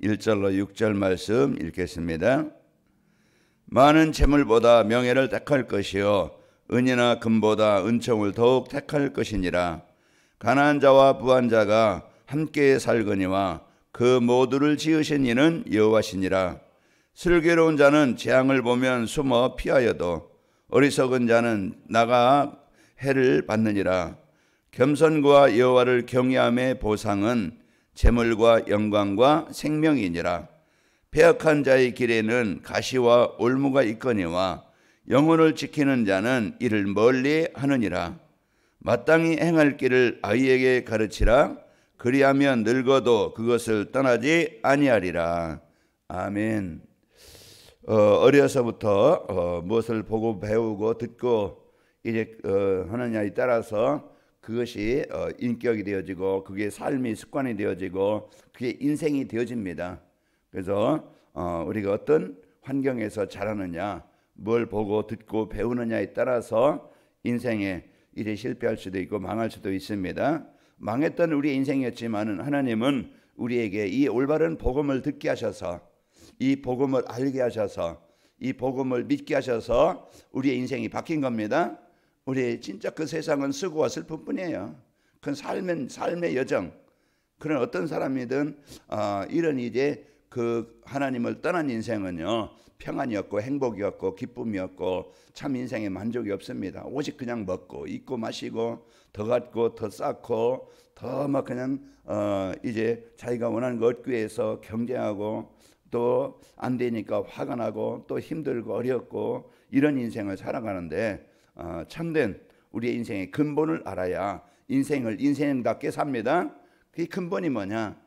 1절로 6절 말씀 읽겠습니다. 많은 재물보다 명예를 택할 것이요 은이나 금보다 은총을 더욱 택할 것이니라. 가난한 자와 부한 자가 함께 살거니와 그 모두를 지으신 이는 여호와시니라. 슬기로운 자는 재앙을 보면 숨어 피하여도 어리석은 자는 나가 해를 받느니라. 겸손과 여호와를 경외함의 보상은 재물과 영광과 생명이니라. 패역한 자의 길에는 가시와 올무가 있거니와 영혼을 지키는 자는 이를 멀리 하느니라. 마땅히 행할 길을 아이에게 가르치라. 그리하면 늙어도 그것을 떠나지 아니하리라. 아멘. 어려서부터 무엇을 보고 배우고 듣고 이제 하느냐에 따라서 그것이 인격이 되어지고 그게 삶이 습관이 되어지고 그게 인생이 되어집니다. 그래서 우리가 어떤 환경에서 자라느냐, 뭘 보고 듣고 배우느냐에 따라서 인생에 이제 실패할 수도 있고 망할 수도 있습니다. 망했던 우리의 인생이었지만 하나님은 우리에게 이 올바른 복음을 듣게 하셔서 이 복음을 알게 하셔서 이 복음을 믿게 하셔서 우리의 인생이 바뀐 겁니다. 우리 진짜 그 세상은 수고와 슬픔 뿐이에요. 그건 삶의 여정. 그런 어떤 사람이든 이런 이제 그 하나님을 떠난 인생은요 평안이었고 행복이었고 기쁨이었고 참 인생에 만족이 없습니다. 오직 그냥 먹고 입고 마시고 더 갖고 더 쌓고 더 막 그냥 이제 자기가 원하는 거 얻기 위해서 경쟁하고 또 안 되니까 화가 나고 또 힘들고 어렵고 이런 인생을 살아가는데 참된 우리의 인생의 근본을 알아야 인생을 인생답게 삽니다. 그 근본이 뭐냐?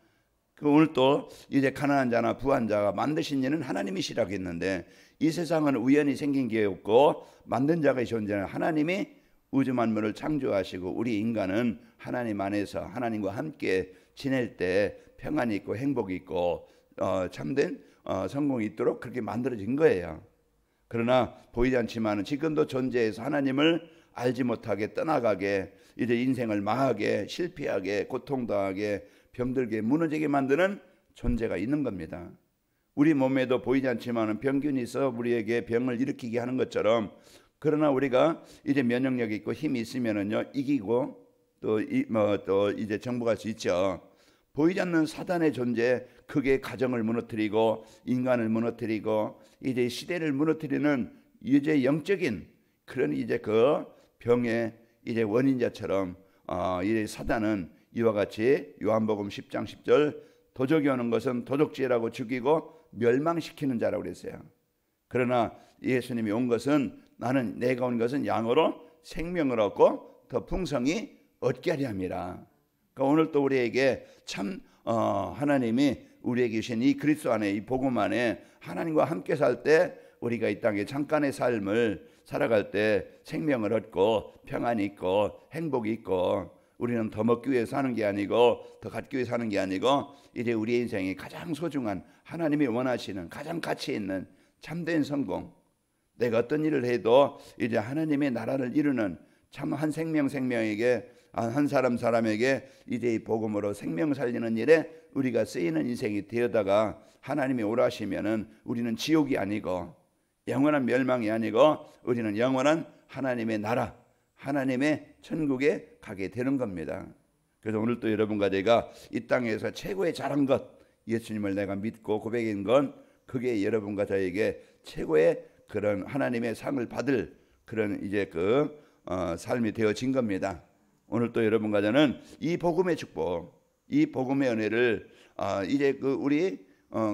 오늘 또 이제 가난한 자나 부한 자가 만드신 이는 하나님이시라고 했는데 이 세상은 우연히 생긴 게 없고 만든 자가 존재하는 하나님이 우주 만물을 창조하시고 우리 인간은 하나님 안에서 하나님과 함께 지낼 때 평안이 있고 행복이 있고 참된 성공이 있도록 그렇게 만들어진 거예요. 그러나 보이지 않지만 지금도 존재해서 하나님을 알지 못하게 떠나가게 이제 인생을 망하게 실패하게 고통당하게 병들게 무너지게 만드는 존재가 있는 겁니다. 우리 몸에도 보이지 않지만 병균이 있어 우리에게 병을 일으키게 하는 것처럼 그러나 우리가 이제 면역력이 있고 힘이 있으면은요 이기고 또 이제 정복할 수 있죠. 보이지 않는 사단의 존재, 그게 가정을 무너뜨리고 인간을 무너뜨리고 이제 시대를 무너뜨리는 이제 영적인 그런 이제 그 병의 이제 원인자처럼 이제 사단은 이와 같이 요한복음 10장 10절 도적이 오는 것은 도적질하고 죽이고 멸망시키는 자라고 그랬어요. 그러나 예수님이 온 것은 내가 온 것은 양으로 생명을 얻고 더 풍성히 얻게 하려 함이라. 그러니까 오늘 또 우리에게 참 하나님이 우리에게 주신 이 그리스도 안에 이 복음 안에 하나님과 함께 살 때 우리가 이 땅에 잠깐의 삶을 살아갈 때 생명을 얻고 평안이 있고 행복이 있고 우리는 더 먹기 위해서 사는 게 아니고 더 갖기 위해서 사는 게 아니고 이제 우리의 인생이 가장 소중한 하나님이 원하시는 가장 가치 있는 참된 성공, 내가 어떤 일을 해도 이제 하나님의 나라를 이루는 참 한 생명에게 한 사람에게 이제 이 복음으로 생명 살리는 일에 우리가 쓰이는 인생이 되어다가 하나님이 오라시면은 우리는 지옥이 아니고 영원한 멸망이 아니고 우리는 영원한 하나님의 나라 하나님의 천국에 가게 되는 겁니다. 그래서 오늘 또 여러분과 제가 이 땅에서 최고의 잘한 것 예수님을 내가 믿고 고백한 건 그게 여러분과 저에게 최고의 그런 하나님의 상을 받을 그런 이제 그 삶이 되어진 겁니다. 오늘 또 여러분과 저는 이 복음의 축복, 이 복음의 은혜를 이제 그 우리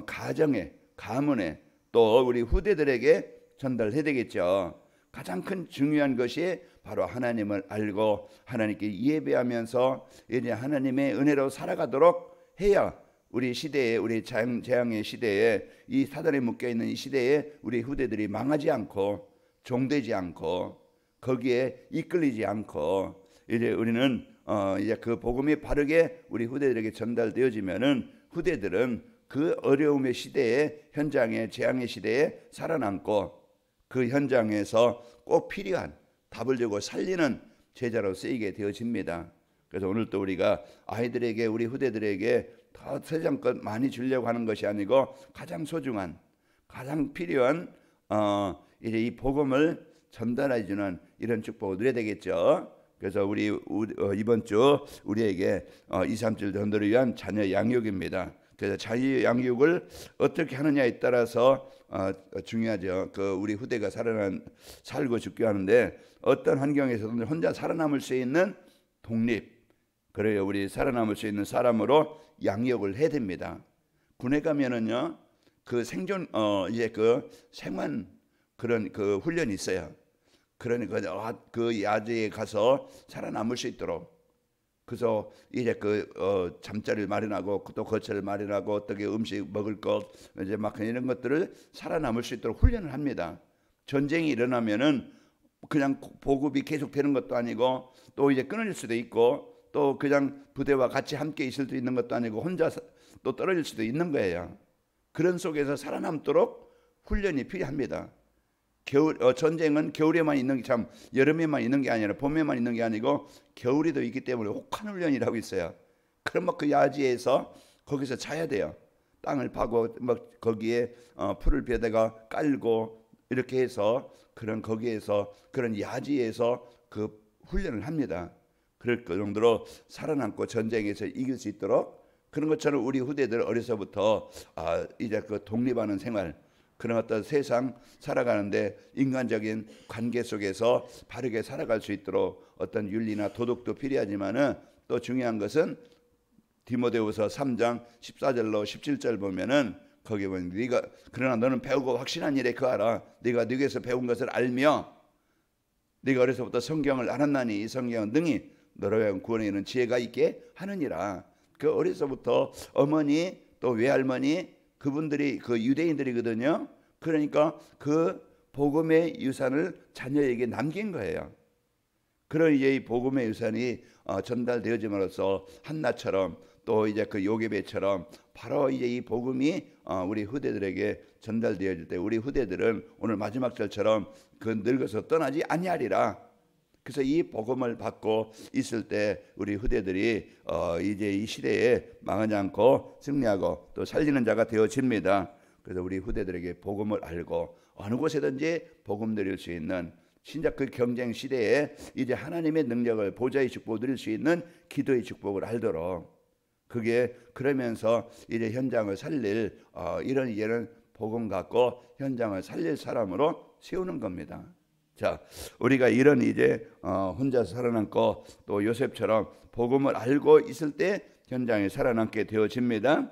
가정에, 가문에 또 우리 후대들에게 전달해야 되겠죠. 가장 큰 중요한 것이 바로 하나님을 알고 하나님께 예배하면서 이제 하나님의 은혜로 살아가도록 해야 우리 시대에, 우리 재앙의 시대에, 이 사단에 묶여있는 이 시대에 우리 후대들이 망하지 않고 종되지 않고 거기에 이끌리지 않고 이제 우리는 이제 그 복음이 바르게 우리 후대들에게 전달되어지면은 후대들은 그 어려움의 시대에 현장의 재앙의 시대에 살아남고 그 현장에서 꼭 필요한 답을 주고 살리는 제자로 쓰이게 되어집니다. 그래서 오늘 또 우리가 아이들에게 우리 후대들에게 더 세상 것 많이 주려고 하는 것이 아니고 가장 소중한, 가장 필요한 이제 이 복음을 전달해 주는 이런 축복을 누려야 되겠죠. 그래서 우리 이번 주 우리에게 2, 3주 전도를 위한 자녀 양육입니다. 그래서 자녀 양육을 어떻게 하느냐에 따라서 중요하죠. 그 우리 후대가 살고 죽게 하는데 어떤 환경에서든 혼자 살아남을 수 있는 독립, 그래요. 우리 살아남을 수 있는 사람으로 양육을 해야 됩니다. 군에 가면은요, 그 생존 이제 그 생환 그런 그 훈련이 있어요. 그러니까 그 야지에 가서 살아남을 수 있도록. 그래서 이제 그 잠자리를 마련하고 또 거처를 마련하고 어떻게 음식 먹을 것 이제 막 이런 것들을 살아남을 수 있도록 훈련을 합니다. 전쟁이 일어나면은 그냥 보급이 계속되는 것도 아니고 또 이제 끊어질 수도 있고 또 그냥 부대와 같이 함께 있을 수 있는 것도 아니고 혼자 또 떨어질 수도 있는 거예요. 그런 속에서 살아남도록 훈련이 필요합니다. 전쟁은 겨울에만 있는 게 참 여름에만 있는 게 아니라 봄에만 있는 게 아니고 겨울에도 있기 때문에 혹한 훈련이라고 있어요. 그럼 그 야지에서 거기서 자야 돼요. 땅을 파고 막 거기에 풀을 베다가 깔고 이렇게 해서 그런 거기에서 그런 야지에서 그 훈련을 합니다. 그럴 그 정도로 살아남고 전쟁에서 이길 수 있도록 그런 것처럼 우리 후대들 어려서부터 이제 그 독립하는 생활 그런 어떤 세상 살아가는데 인간적인 관계 속에서 바르게 살아갈 수 있도록 어떤 윤리나 도덕도 필요하지만은 또 중요한 것은 디모데후서 3장 14절로 17절 보면은 거기 보면 네가 그러나 너는 배우고 확신한 일에 거하라. 네가 네게서 배운 것을 알며 네가 어려서부터 성경을 알았나니 이 성경은 능히 너로 하여금 구원에 이르는 지혜가 있게 하느니라. 그 어려서부터 어머니 또 외할머니 그분들이 그 유대인들이거든요. 그러니까 그 복음의 유산을 자녀에게 남긴 거예요. 그런 이제 이 복음의 유산이 전달되어짐으로써 한나처럼 또 이제 그 요괴배처럼 바로 이제 이 복음이 우리 후대들에게 전달되어질 때 우리 후대들은 오늘 마지막 절처럼 그 늙어서 떠나지 아니하리라. 그래서 이 복음을 받고 있을 때 우리 후대들이 이제 이 시대에 망하지 않고 승리하고 또 살리는 자가 되어집니다. 그래서 우리 후대들에게 복음을 알고 어느 곳에든지 복음 드릴 수 있는 진짜 그 경쟁 시대에 이제 하나님의 능력을 보좌의 축복을 누릴 수 있는 기도의 축복을 알도록 그게 그러면서 이제 현장을 살릴 이런 복음 갖고 현장을 살릴 사람으로 세우는 겁니다. 자, 우리가 이런 이제 혼자 살아남고 또 요셉처럼 복음을 알고 있을 때 현장에 살아남게 되어집니다.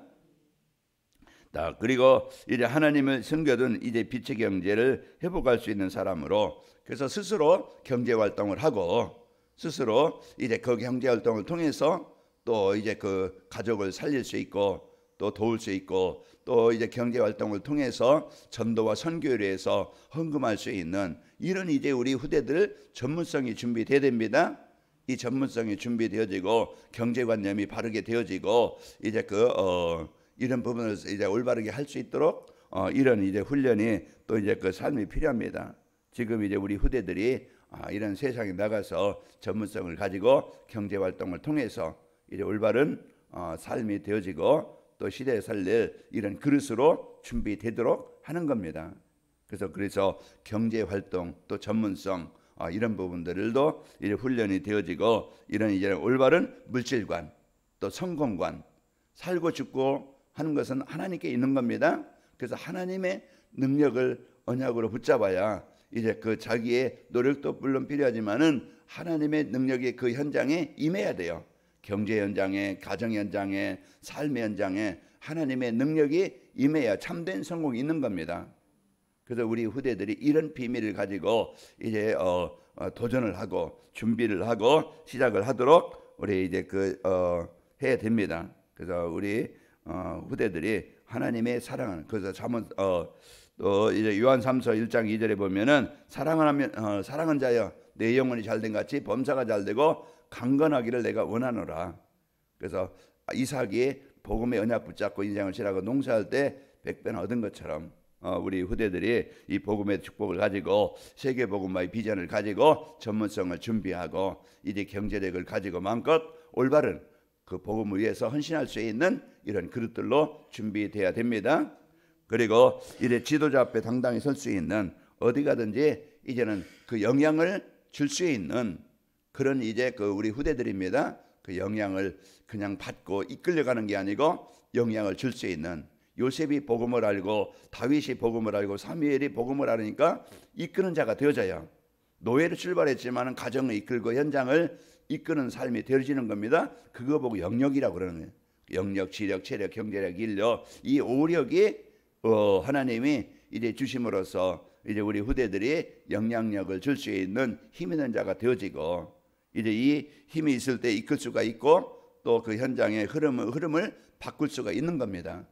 자, 그리고 이제 하나님을 섬겨둔 이제 빛의 경제를 회복할 수 있는 사람으로 그래서 스스로 경제 활동을 하고 스스로 이제 그 경제 활동을 통해서 또 이제 그 가족을 살릴 수 있고 또 도울 수 있고 또 이제 경제 활동을 통해서 전도와 선교를 해서 헌금할 수 있는 이런 이제 우리 후대들 전문성이 준비돼야 됩니다. 이 전문성이 준비되어지고 경제관념이 바르게 되어지고 이제 이런 부분을 이제 올바르게 할 수 있도록 이런 이제 훈련이 또 이제 그 삶이 필요합니다. 지금 이제 우리 후대들이 이런 세상에 나가서 전문성을 가지고 경제 활동을 통해서 이제 올바른 삶이 되어지고 또 시대에 살릴 이런 그릇으로 준비되도록 하는 겁니다. 그래서 경제 활동 또 전문성 이런 부분들도 이제 훈련이 되어지고 이런 이제 올바른 물질관 또 성공관 살고 죽고 하는 것은 하나님께 있는 겁니다. 그래서 하나님의 능력을 언약으로 붙잡아야 이제 그 자기의 노력도 물론 필요하지만은 하나님의 능력이 그 현장에 임해야 돼요. 경제 현장에, 가정 현장에, 삶의 현장에 하나님의 능력이 임해야 참된 성공이 있는 겁니다. 그래서 우리 후대들이 이런 비밀을 가지고 이제 도전을 하고 준비를 하고 시작을 하도록 우리 이제 해야 됩니다. 그래서 우리 후대들이 하나님의 사랑을 그래서 또 이제 요한삼서 1장 2절에 보면은 사랑은 자여 내 영혼이 잘된 같이 범사가 잘되고 강건하기를 내가 원하노라. 그래서 이삭이 복음의 언약 붙잡고 인생을 실하고 농사할 때 100배나 얻은 것처럼 우리 후대들이 이 복음의 축복을 가지고 세계 복음화의 비전을 가지고 전문성을 준비하고 이제 경제력을 가지고 마음껏 올바른 그 복음을 위해서 헌신할 수 있는 이런 그릇들로 준비돼야 됩니다. 그리고 이제 지도자 앞에 당당히 설 수 있는, 어디 가든지 이제는 그 영향을 줄 수 있는 그런 이제 그 우리 후대들입니다. 그 영향을 그냥 받고 이끌려가는 게 아니고 영향을 줄 수 있는, 요셉이 복음을 알고 다윗이 복음을 알고 사무엘이 복음을 알으니까 이끄는 자가 되어져요. 노예로 출발했지만 가정을 이끌고 현장을 이끄는 삶이 되어지는 겁니다. 그거 보고 영역이라고 그러는 거예요. 영역, 지력, 체력, 경제력, 인력, 이 5력이 하나님이 이제 주심으로써 이제 우리 후대들이 영향력을 줄 수 있는 힘 있는 자가 되어지고, 이제 이 힘이 있을 때 이끌 수가 있고 또 그 현장의 흐름을 바꿀 수가 있는 겁니다.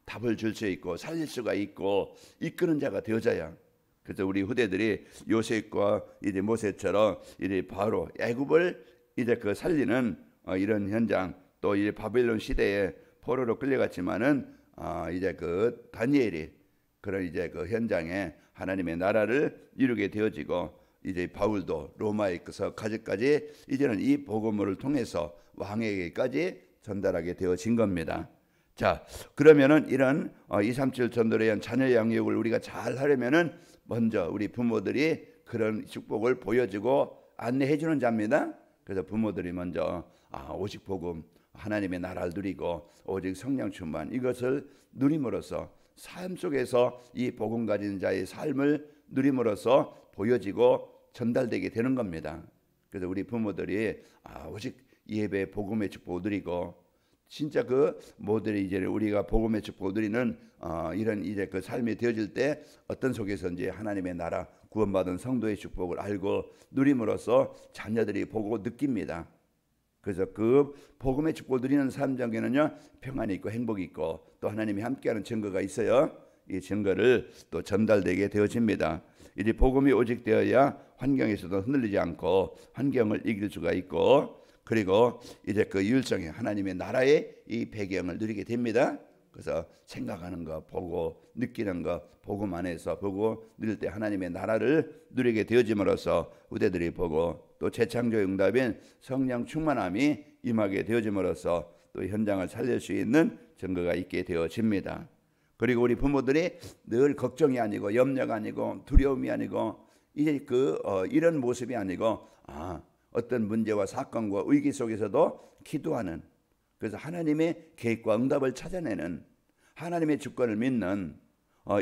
답을 줄 수 있고 살릴 수가 있고 이끄는 자가 되어져야. 그래서 우리 후대들이 요셉과 이제 모세처럼 이제 바로 애굽을 이제 그 살리는 이런 현장, 또 이제 바벨론 시대에 포로로 끌려갔지만은 이제 그 다니엘이 그런 이제 그 현장에 하나님의 나라를 이루게 되어지고, 이제 바울도 로마에서 가지까지 이제는 이 복음을 통해서 왕에게까지 전달하게 되어진 겁니다. 자, 그러면은 이런 237 전도에 의한 자녀 양육을 우리가 잘 하려면은 먼저 우리 부모들이 그런 축복을 보여주고 안내해 주는 자입니다. 그래서 부모들이 먼저 오직 복음, 하나님의 나라를 누리고 오직 성령 충만, 이것을 누림으로써 삶 속에서 이 복음 가진 자의 삶을 누림으로써 보여지고 전달되게 되는 겁니다. 그래서 우리 부모들이 오직 예배 복음의 축복을 누리고, 진짜 그 모델이 이제 우리가 복음의 축복을 누리는 이런 이제 그 삶이 되어질 때 어떤 속에서인지 하나님의 나라, 구원받은 성도의 축복을 알고 누림으로써 자녀들이 보고 느낍니다. 그래서 그 복음의 축복을 누리는 삶 중에는요, 평안이 있고 행복이 있고 또 하나님이 함께하는 증거가 있어요. 이 증거를 또 전달되게 되어집니다. 이제 복음이 오직 되어야 환경에서도 흔들리지 않고 환경을 이길 수가 있고, 그리고 이제 그 유일성의 하나님의 나라의 이 배경을 누리게 됩니다. 그래서 생각하는 거, 보고 느끼는 거, 복음 안에서 보고 누릴 때 하나님의 나라를 누리게 되어짐으로써 후대들이 보고, 또 재창조의 응답인 성령 충만함이 임하게 되어짐으로써 또 현장을 살릴 수 있는 증거가 있게 되어집니다. 그리고 우리 부모들이 늘 걱정이 아니고 염려가 아니고 두려움이 아니고 이제 이런 모습이 아니고 어떤 문제와 사건과 위기 속에서도 기도하는, 그래서 하나님의 계획과 응답을 찾아내는, 하나님의 주권을 믿는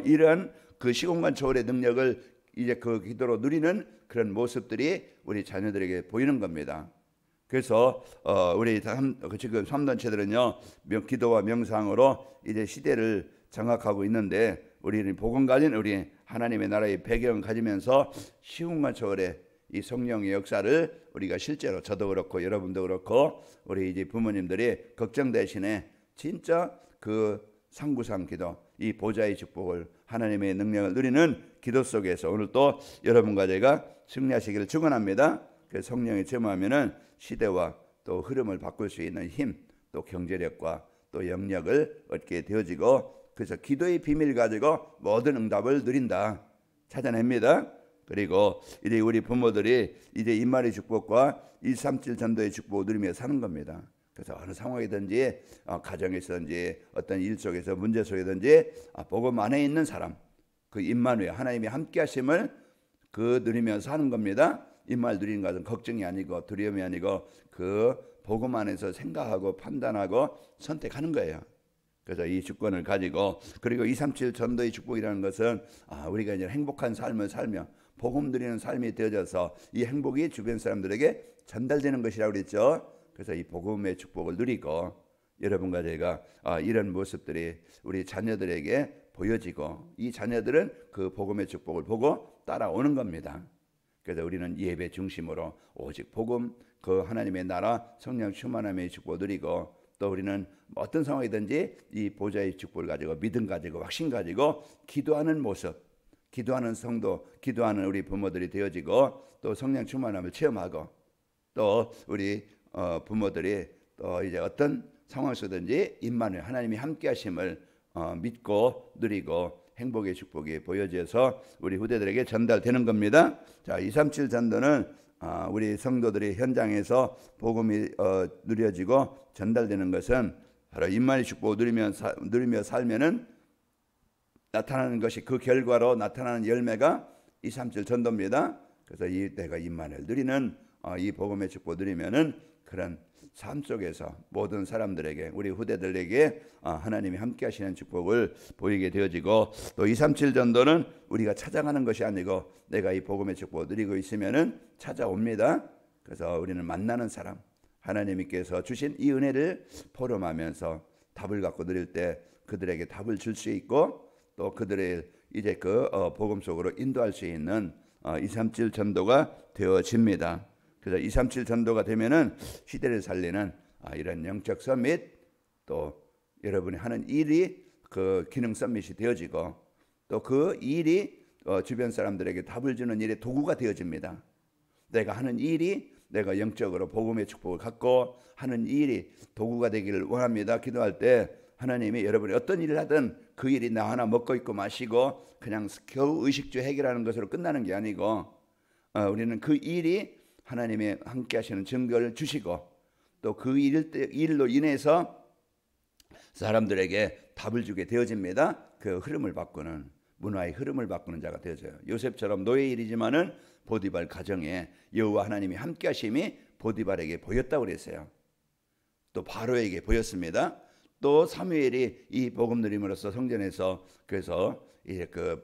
이런 그 시공간 초월의 능력을 이제 그 기도로 누리는 그런 모습들이 우리 자녀들에게 보이는 겁니다. 그래서 우리 지금 삼단체들은요, 기도와 명상으로 이제 시대를 장악하고 있는데, 우리는 복음 가진 우리 하나님의 나라의 배경을 가지면서 시공간 초월의 이 성령의 역사를 우리가 실제로, 저도 그렇고 여러분도 그렇고 우리 이제 부모님들이 걱정 대신에 진짜 그 상구상 기도, 이 보좌의 축복을, 하나님의 능력을 누리는 기도 속에서 오늘 또 여러분과 제가 승리하시기를 축원합니다. 그 성령이 체험하면은 시대와 또 흐름을 바꿀 수 있는 힘, 또 경제력과 또 영역을 얻게 되어지고, 그래서 기도의 비밀 가지고 모든 응답을 누린다, 찾아냅니다. 그리고 이제 우리 부모들이 이제 임마의 축복과 137 전도의 축복을 누리며 사는 겁니다. 그래서 어느 상황이든지 가정에서든지 어떤 일 속에서 문제 속에든지 복음 안에 있는 사람, 그 임마누엘 하나님이 함께 하심을 그 누리며 사는 겁니다. 임마를 누리는 것은 걱정이 아니고 두려움이 아니고 그 복음 안에서 생각하고 판단하고 선택하는 거예요. 그래서 이 주권을 가지고, 그리고 237 전도의 축복이라는 것은 우리가 이제 행복한 삶을 살며 복음 누리는 삶이 되어져서 이 행복이 주변 사람들에게 전달되는 것이라고 그랬죠. 그래서 이 복음의 축복을 누리고 여러분과 제가 이런 모습들이 우리 자녀들에게 보여지고, 이 자녀들은 그 복음의 축복을 보고 따라오는 겁니다. 그래서 우리는 예배 중심으로 오직 복음, 그 하나님의 나라, 성령 충만함의 축복을 누리고, 또 우리는 어떤 상황이든지 이 보좌의 축복을 가지고 믿음 가지고 확신 가지고 기도하는 모습, 기도하는 성도, 기도하는 우리 부모들이 되어지고, 또 성령 충만함을 체험하고, 또 우리 부모들이 또 이제 어떤 상황 속든지 임마누엘 하나님이 함께 하심을 믿고 누리고 행복의 축복이 보여져서 우리 후대들에게 전달되는 겁니다. 자, 237 전도는 우리 성도들이 현장에서 복음이 누려지고 전달되는 것은 바로 임마누엘 축복을 누리며 살면은 나타나는 것이, 그 결과로 나타나는 열매가 237 전도입니다. 그래서 내가 임마누엘 누리는 이 복음의 축복을 누리면은 그런 삶 속에서 모든 사람들에게, 우리 후대들에게 하나님이 함께 하시는 축복을 보이게 되어지고, 또 237 전도는 우리가 찾아가는 것이 아니고 내가 이 복음의 축복을 누리고 있으면은 찾아옵니다. 그래서 우리는 만나는 사람, 하나님께서 주신 이 은혜를 포럼하면서 답을 갖고 누릴 때 그들에게 답을 줄 수 있고, 또 그들의 이제 그 복음 속으로 인도할 수 있는 237 전도가 되어집니다. 그래서 237 전도가 되면은 시대를 살리는 이런 영적 서밋, 또 여러분이 하는 일이 그 기능 서밋이 되어지고, 또 그 일이 주변 사람들에게 답을 주는 일의 도구가 되어집니다. 내가 하는 일이, 내가 영적으로 복음의 축복을 갖고 하는 일이 도구가 되기를 원합니다. 기도할 때 하나님이 여러분이 어떤 일을 하든 그 일이 나 하나 먹고 있고 마시고 그냥 겨우 의식주 해결하는 것으로 끝나는 게 아니고, 우리는 그 일이 하나님의 함께 하시는 증거를 주시고, 또 그 일로 인해서 사람들에게 답을 주게 되어집니다. 그 흐름을 바꾸는, 문화의 흐름을 바꾸는 자가 되어져요. 요셉처럼 노예 일이지만은 보디발 가정에 여호와 하나님이 함께 하심이 보디발에게 보였다고 그랬어요. 또 바로에게 보였습니다. 또 사무엘이 이 복음 누림으로써 성전에서, 그래서 이제 그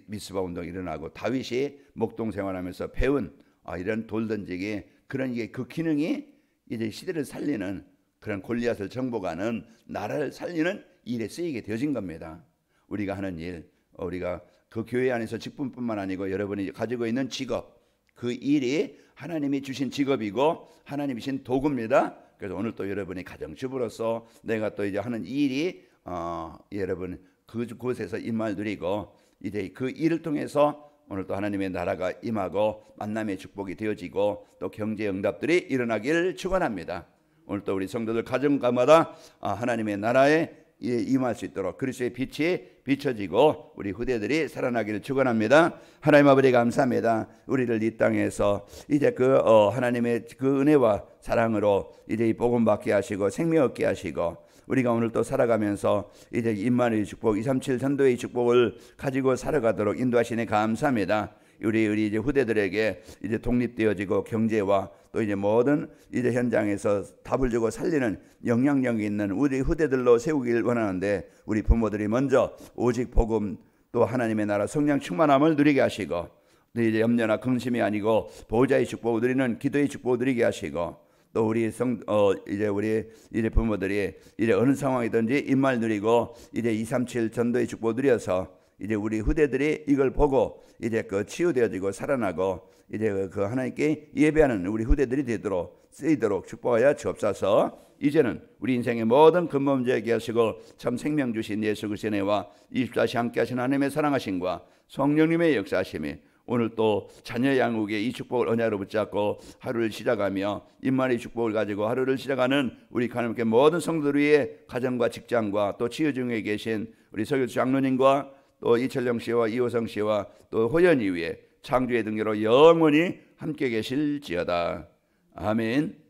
미스바 운동이 일어나고 다윗이 목동 생활하면서 배운 이런 돌 던지기, 그런 게 그 기능이 이제 시대를 살리는, 그런 골리앗을 정복하는, 나라를 살리는 일에 쓰이게 되어진 겁니다. 우리가 하는 일, 우리가 그 교회 안에서 직분뿐만 아니고 여러분이 가지고 있는 직업, 그 일이 하나님이 주신 직업이고 하나님이 주신 도구입니다. 그래서 오늘 또 여러분이 가정주부로서 내가 또 이제 하는 일이 여러분 그곳에서 임할 누리고, 이제 그 일을 통해서 오늘 또 하나님의 나라가 임하고 만남의 축복이 되어지고 또 경제 응답들이 일어나기를 축원합니다. 오늘 또 우리 성도들 가정가마다 하나님의 나라에 임할 수 있도록 그리스도의 빛이 비춰지고 우리 후대들이 살아나기를 축원합니다. 하나님 아버지 감사합니다. 우리를 이 땅에서 이제 그 하나님의 그 은혜와 사랑으로 이제 이 복음 받게 하시고 생명 얻게 하시고, 우리가 오늘 또 살아가면서 이제 임마누엘 축복, 237 전도의 축복을 가지고 살아가도록 인도하시니 감사합니다. 우리 이제 후대들에게 이제 독립되어지고 경제와 또 이제 모든 이제 현장에서 답을 주고 살리는 영향력이 있는 우리 후대들로 세우길 원하는데, 우리 부모들이 먼저 오직 복음, 또 하나님의 나라 성령 충만함을 누리게 하시고, 또 이제 염려나 근심이 아니고 보호자의 축복을 누리는 기도의 축복을 누리게 하시고, 또 우리 이제 부모들이 이제 어느 상황이든지 임말 누리고 이제 237 전도의 축복을 누려서 이제 우리 후대들이 이걸 보고 이제 그 치유되어지고 살아나고 이제 그 하나님께 예배하는 우리 후대들이 되도록 쓰이도록 축복하여 주옵소서. 이제는 우리 인생의 모든 근본 문제에게 하시고 참 생명 주신 예수 그리스도의 은혜와 24시 함께 하신 하나님의 사랑하심과 성령님의 역사하심이 오늘 또 자녀 양육의 이 축복을 언약으로 붙잡고 하루를 시작하며 임마누엘 축복을 가지고 하루를 시작하는 우리 하나님께 모든 성도들 위해 가정과 직장과 또 치유 중에 계신 우리 서교수 장로님과 또 이철영 씨와 이호성 씨와 또 호연이 위에 창조의 등교로 영원히 함께 계실지어다. 아멘.